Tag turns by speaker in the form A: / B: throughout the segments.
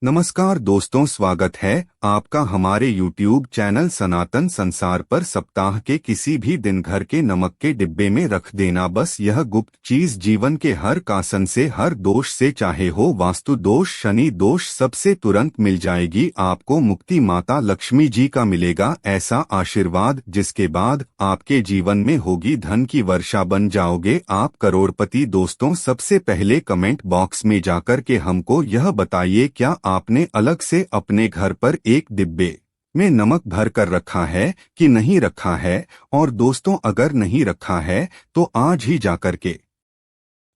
A: नमस्कार दोस्तों, स्वागत है आपका हमारे YouTube चैनल सनातन संसार पर। सप्ताह के किसी भी दिन घर के नमक के डिब्बे में रख देना बस यह गुप्त चीज जीवन के हर कासन से, हर दोष से, चाहे हो वास्तु दोष, शनि दोष, सबसे तुरंत मिल जाएगी आपको मुक्ति। माता लक्ष्मी जी का मिलेगा ऐसा आशीर्वाद जिसके बाद आपके जीवन में होगी धन की वर्षा, बन जाओगे आप करोड़पति। दोस्तों, सबसे पहले कमेंट बॉक्स में जाकर के हमको यह बताइए, क्या आपने अलग से अपने घर पर एक डिब्बे में नमक भर कर रखा है कि नहीं रखा है? और दोस्तों, अगर नहीं रखा है तो आज ही जाकर के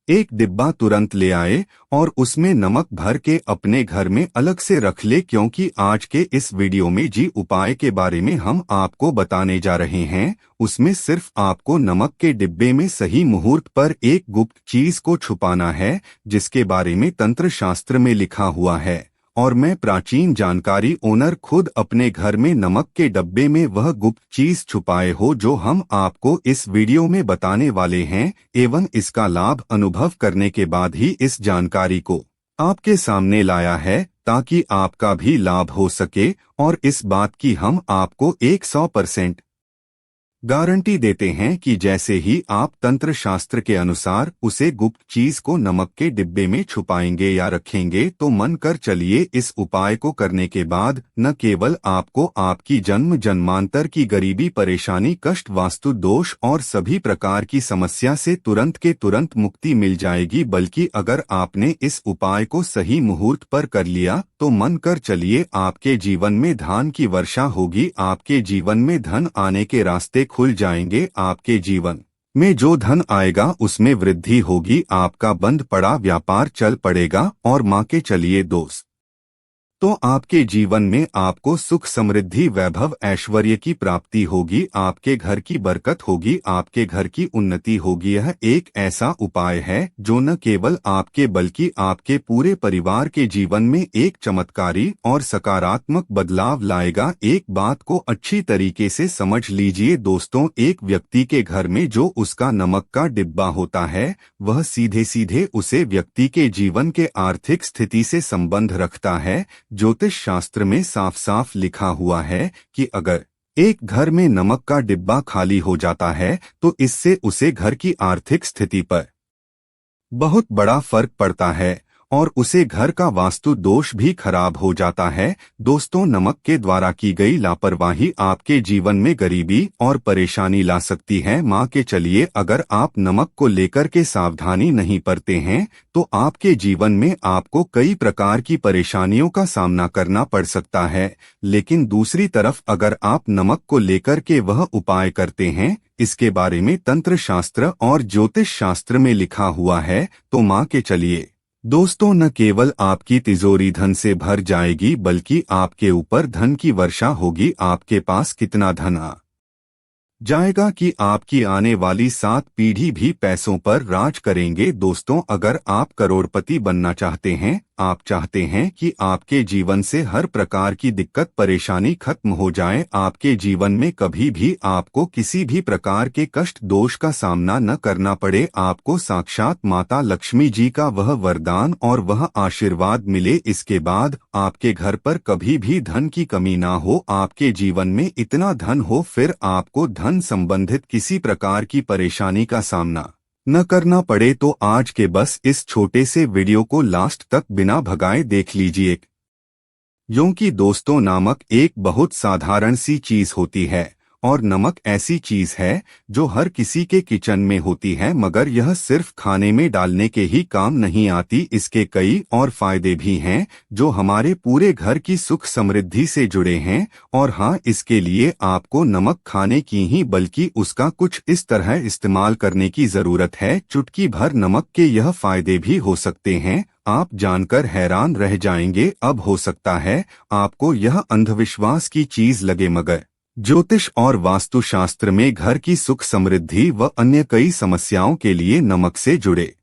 A: एक डिब्बा तुरंत ले आए और उसमें नमक भर के अपने घर में अलग से रख ले, क्योंकि आज के इस वीडियो में जी उपाय के बारे में हम आपको बताने जा रहे हैं। उसमें सिर्फ आपको नमक के डिब्बे में सही मुहूर्त पर एक गुप्त चीज को छुपाना है, जिसके बारे में तंत्र शास्त्र में लिखा हुआ है। और मैं प्राचीन जानकारी ओनर खुद अपने घर में नमक के डब्बे में वह गुप्त चीज छुपाए हो जो हम आपको इस वीडियो में बताने वाले हैं, एवं इसका लाभ अनुभव करने के बाद ही इस जानकारी को आपके सामने लाया है, ताकि आपका भी लाभ हो सके। और इस बात की हम आपको 100% गारंटी देते हैं कि जैसे ही आप तंत्र शास्त्र के अनुसार उसे गुप्त चीज को नमक के डिब्बे में छुपाएंगे या रखेंगे, तो मन कर चलिए इस उपाय को करने के बाद न केवल आपको आपकी जन्म जन्मांतर की गरीबी, परेशानी, कष्ट, वास्तु दोष और सभी प्रकार की समस्या से तुरंत के तुरंत मुक्ति मिल जाएगी, बल्कि अगर आपने इस उपाय को सही मुहूर्त पर कर लिया तो मन कर चलिए आपके जीवन में धन की वर्षा होगी, आपके जीवन में धन आने के रास्ते खुल जाएंगे, आपके जीवन में जो धन आएगा उसमें वृद्धि होगी, आपका बंद पड़ा व्यापार चल पड़ेगा। और माँ के चलिए दोस्त, तो आपके जीवन में आपको सुख, समृद्धि, वैभव, ऐश्वर्य की प्राप्ति होगी, आपके घर की बरकत होगी, आपके घर की उन्नति होगी। यह एक ऐसा उपाय है जो न केवल आपके बल्कि आपके पूरे परिवार के जीवन में एक चमत्कारी और सकारात्मक बदलाव लाएगा। एक बात को अच्छी तरीके से समझ लीजिए दोस्तों, एक व्यक्ति के घर में जो उसका नमक का डिब्बा होता है, वह सीधे सीधे उसे व्यक्ति के जीवन के आर्थिक स्थिति से संबंध रखता है। ज्योतिष शास्त्र में साफ साफ लिखा हुआ है कि अगर एक घर में नमक का डिब्बा खाली हो जाता है तो इससे उसे घर की आर्थिक स्थिति पर बहुत बड़ा फर्क पड़ता है और उसे घर का वास्तु दोष भी खराब हो जाता है। दोस्तों, नमक के द्वारा की गई लापरवाही आपके जीवन में गरीबी और परेशानी ला सकती है। माँ के चलिए, अगर आप नमक को लेकर के सावधानी नहीं बरतते हैं तो आपके जीवन में आपको कई प्रकार की परेशानियों का सामना करना पड़ सकता है। लेकिन दूसरी तरफ अगर आप नमक को लेकर के वह उपाय करते हैं, इसके बारे में तंत्र शास्त्र और ज्योतिष शास्त्र में लिखा हुआ है, तो माँ के चलिए दोस्तों, न केवल आपकी तिजोरी धन से भर जाएगी बल्कि आपके ऊपर धन की वर्षा होगी। आपके पास कितना धन आ जाएगा कि आपकी आने वाली 7 पीढ़ी भी पैसों पर राज करेंगे। दोस्तों, अगर आप करोड़पति बनना चाहते हैं, आप चाहते हैं कि आपके जीवन से हर प्रकार की दिक्कत, परेशानी खत्म हो जाए, आपके जीवन में कभी भी आपको किसी भी प्रकार के कष्ट, दोष का सामना न करना पड़े, आपको साक्षात माता लक्ष्मी जी का वह वरदान और वह आशीर्वाद मिले, इसके बाद आपके घर पर कभी भी धन की कमी ना हो, आपके जीवन में इतना धन हो फिर आपको धन संबंधित किसी प्रकार की परेशानी का सामना न करना पड़े। तो आज के बस इस छोटे से वीडियो को लास्ट तक बिना भगाए देख लीजिए, क्योंकि दोस्तों, नमक एक बहुत साधारण सी चीज होती है और नमक ऐसी चीज है जो हर किसी के किचन में होती है, मगर यह सिर्फ खाने में डालने के ही काम नहीं आती। इसके कई और फायदे भी हैं जो हमारे पूरे घर की सुख समृद्धि से जुड़े हैं। और हाँ, इसके लिए आपको नमक खाने की ही बल्कि उसका कुछ इस तरह इस्तेमाल करने की जरूरत है। चुटकी भर नमक के यह फायदे भी हो सकते हैं, आप जानकर हैरान रह जाएंगे। अब हो सकता है आपको यह अंधविश्वास की चीज लगे, मगर ज्योतिष और वास्तुशास्त्र में घर की सुख समृद्धि व अन्य कई समस्याओं के लिए नमक से जुड़े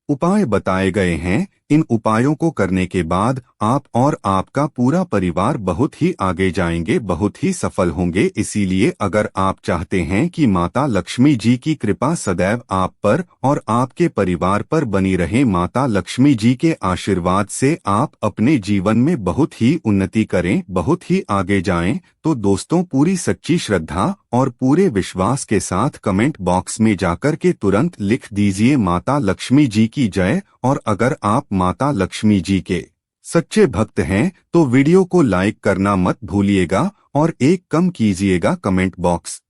A: उपाय बताए गए हैं। इन उपायों को करने के बाद आप और आपका पूरा परिवार बहुत ही आगे जाएंगे, बहुत ही सफल होंगे। इसीलिए अगर आप चाहते हैं कि माता लक्ष्मी जी की कृपा सदैव आप पर और आपके परिवार पर बनी रहे, माता लक्ष्मी जी के आशीर्वाद से आप अपने जीवन में बहुत ही उन्नति करें, बहुत ही आगे जाएं, तो दोस्तों पूरी सच्ची श्रद्धा और पूरे विश्वास के साथ कमेंट बॉक्स में जाकर के तुरंत लिख दीजिए माता लक्ष्मी जी की जय। और अगर आप माता लक्ष्मी जी के सच्चे भक्त हैं तो वीडियो को लाइक करना मत भूलिएगा और एक कम कीजिएगा कमेंट बॉक्स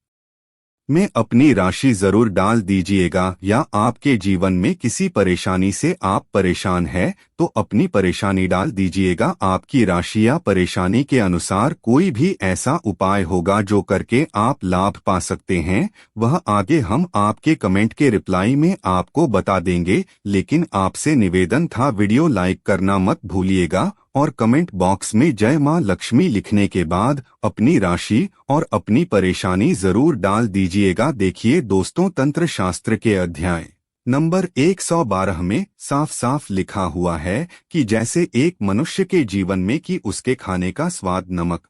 A: में अपनी राशि जरूर डाल दीजिएगा। या आपके जीवन में किसी परेशानी से आप परेशान हैं तो अपनी परेशानी डाल दीजिएगा। आपकी राशि या परेशानी के अनुसार कोई भी ऐसा उपाय होगा जो करके आप लाभ पा सकते हैं, वह आगे हम आपके कमेंट के रिप्लाई में आपको बता देंगे। लेकिन आपसे निवेदन था वीडियो लाइक करना मत भूलिएगा और कमेंट बॉक्स में जय मां लक्ष्मी लिखने के बाद अपनी राशि और अपनी परेशानी जरूर डाल दीजिएगा। देखिए दोस्तों, तंत्र शास्त्र के अध्याय नंबर 112 में साफ साफ लिखा हुआ है कि जैसे एक मनुष्य के जीवन में कि उसके खाने का स्वाद नमक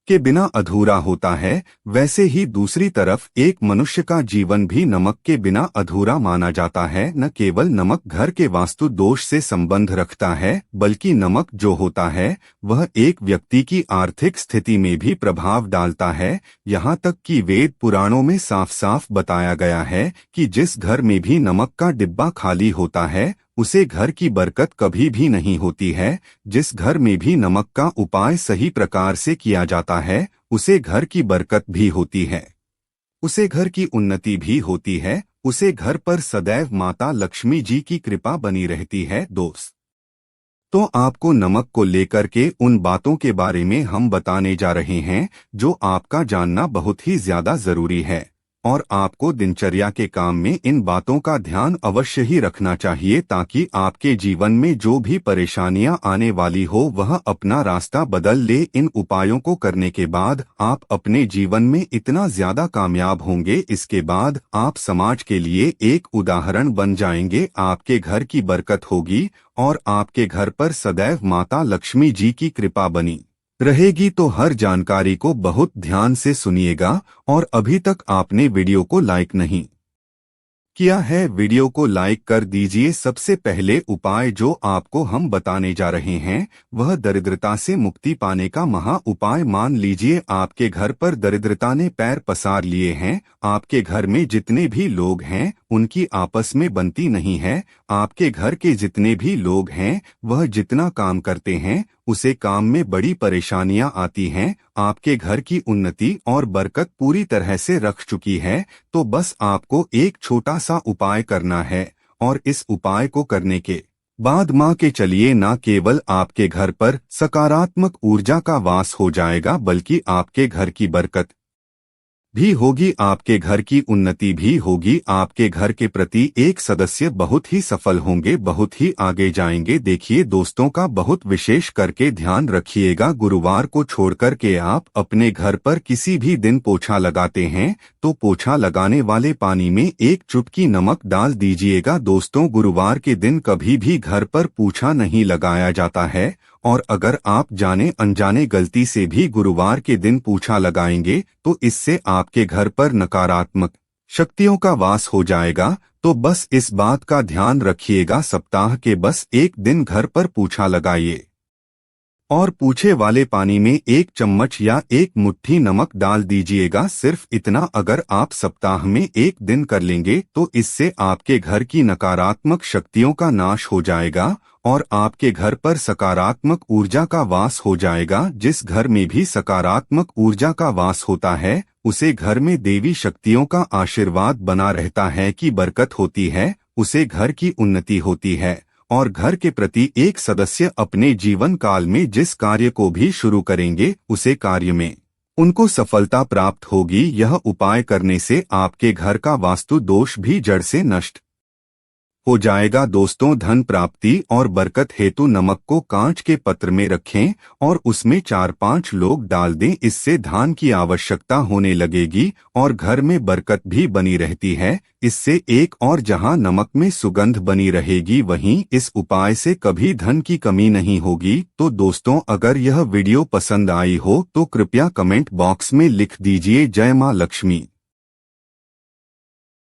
A: के बिना अधूरा होता है, वैसे ही दूसरी तरफ एक मनुष्य का जीवन भी नमक के बिना अधूरा माना जाता है। न केवल नमक घर के वास्तु दोष से संबंध रखता है, बल्कि नमक जो होता है वह एक व्यक्ति की आर्थिक स्थिति में भी प्रभाव डालता है। यहाँ तक कि वेद पुराणों में साफ साफ बताया गया है कि जिस घर में भी नमक का डिब्बा खाली होता है उसे घर की बरकत कभी भी नहीं होती है। जिस घर में भी नमक का उपाय सही प्रकार से किया जाता है उसे घर की बरकत भी होती है, उसे घर की उन्नति भी होती है, उसे घर पर सदैव माता लक्ष्मी जी की कृपा बनी रहती है। दोस्त तो आपको नमक को लेकर के उन बातों के बारे में हम बताने जा रहे हैं जो आपका जानना बहुत ही ज्यादा जरूरी है और आपको दिनचर्या के काम में इन बातों का ध्यान अवश्य ही रखना चाहिए ताकि आपके जीवन में जो भी परेशानियां आने वाली हो वह अपना रास्ता बदल ले। इन उपायों को करने के बाद आप अपने जीवन में इतना ज्यादा कामयाब होंगे, इसके बाद आप समाज के लिए एक उदाहरण बन जाएंगे। आपके घर की बरकत होगी और आपके घर पर सदैव माता लक्ष्मी जी की कृपा बनी रहेगी। तो हर जानकारी को बहुत ध्यान से सुनिएगा और अभी तक आपने वीडियो को लाइक नहीं किया है, वीडियो को लाइक कर दीजिए। सबसे पहले उपाय जो आपको हम बताने जा रहे हैं वह दरिद्रता से मुक्ति पाने का महा उपाय। मान लीजिए आपके घर पर दरिद्रता ने पैर पसार लिए हैं, आपके घर में जितने भी लोग हैं उनकी आपस में बनती नहीं है, आपके घर के जितने भी लोग हैं वह जितना काम करते हैं उसे काम में बड़ी परेशानियां आती हैं, आपके घर की उन्नति और बरकत पूरी तरह से रख चुकी है। तो बस आपको एक छोटा सा उपाय करना है और इस उपाय को करने के बाद मां के चलिए न केवल आपके घर पर सकारात्मक ऊर्जा का वास हो जाएगा बल्कि आपके घर की बरकत भी होगी, आपके घर की उन्नति भी होगी, आपके घर के प्रति एक सदस्य बहुत ही सफल होंगे, बहुत ही आगे जाएंगे। देखिए दोस्तों का बहुत विशेष करके ध्यान रखिएगा, गुरुवार को छोड़कर के आप अपने घर पर किसी भी दिन पोछा लगाते हैं तो पोछा लगाने वाले पानी में एक चुटकी नमक डाल दीजिएगा। दोस्तों गुरुवार के दिन कभी भी घर पर पोछा नहीं लगाया जाता है और अगर आप जाने अनजाने गलती से भी गुरुवार के दिन पोछा लगाएंगे तो इससे आपके घर पर नकारात्मक शक्तियों का वास हो जाएगा। तो बस इस बात का ध्यान रखिएगा, सप्ताह के बस एक दिन घर पर पोछा लगाइए और पूछे वाले पानी में एक चम्मच या एक मुट्ठी नमक डाल दीजिएगा। सिर्फ इतना अगर आप सप्ताह में एक दिन कर लेंगे तो इससे आपके घर की नकारात्मक शक्तियों का नाश हो जाएगा और आपके घर पर सकारात्मक ऊर्जा का वास हो जाएगा। जिस घर में भी सकारात्मक ऊर्जा का वास होता है उसे घर में देवी शक्तियों का आशीर्वाद बना रहता है कि बरकत होती है, उसे घर की उन्नति होती है और घर के प्रति एक सदस्य अपने जीवन काल में जिस कार्य को भी शुरू करेंगे उसे कार्य में उनको सफलता प्राप्त होगी। यह उपाय करने से आपके घर का वास्तु दोष भी जड़ से नष्ट हो जाएगा। दोस्तों, धन प्राप्ति और बरकत हेतु नमक को कांच के पत्र में रखें और उसमें 4-5 लोग डाल दें। इससे धान की आवश्यकता होने लगेगी और घर में बरकत भी बनी रहती है। इससे एक और जहां नमक में सुगंध बनी रहेगी, वहीं इस उपाय से कभी धन की कमी नहीं होगी। तो दोस्तों, अगर यह वीडियो पसंद आई हो तो कृपया कमेंट बॉक्स में लिख दीजिए जय मां लक्ष्मी।